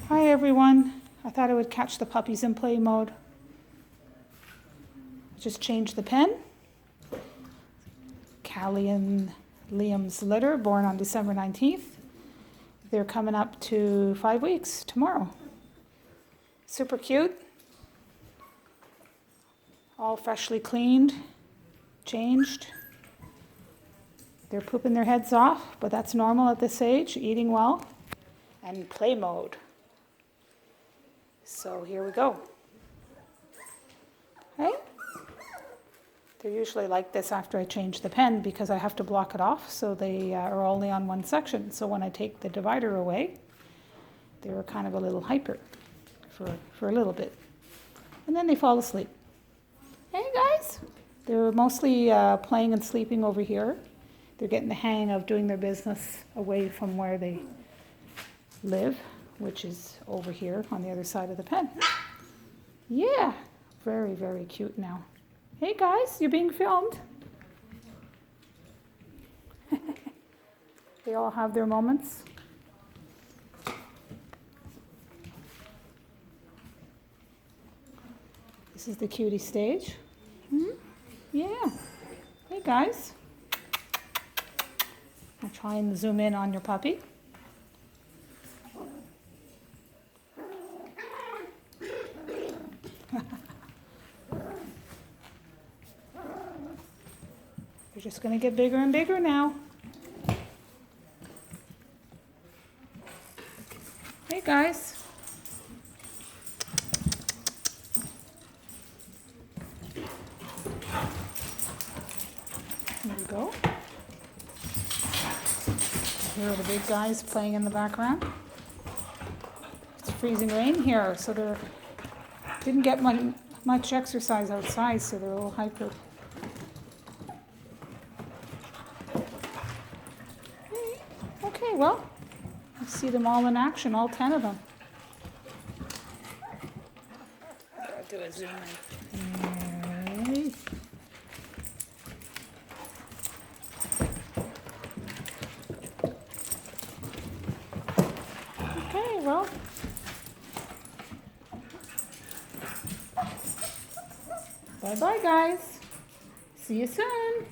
Hi everyone. I thought I would catch the puppies in play mode. Just changed the pen. Cali and Liam's litter, born on December 19th. They're coming up to 5 weeks tomorrow. Super cute. All freshly cleaned, changed. They're pooping their heads off, but that's normal at this age, eating well, and play mode. So here we go. Hey? They're usually like this after I change the pen because I have to block it off, so they are only on one section. So when I take the divider away, they're kind of a little hyper for a little bit. And then they fall asleep. Hey guys! They're mostly playing and sleeping over here. They're getting the hang of doing their business away from where they live, which is over here on the other side of the pen. Yeah, very, very cute now. Hey guys, you're being filmed. They all have their moments. This is the cutie stage. Yeah. Hey guys. I'll try and zoom in on your puppy. They're just going to get bigger and bigger now. Hey guys. There we go. Here are the big guys playing in the background. It's freezing rain here, so they didn't get much exercise outside, so they're a little hyper. Okay, well, you see them all in action, all 10 of them. I'll do a zoom in. Hey. Okay, well. Bye-bye, guys. See you soon.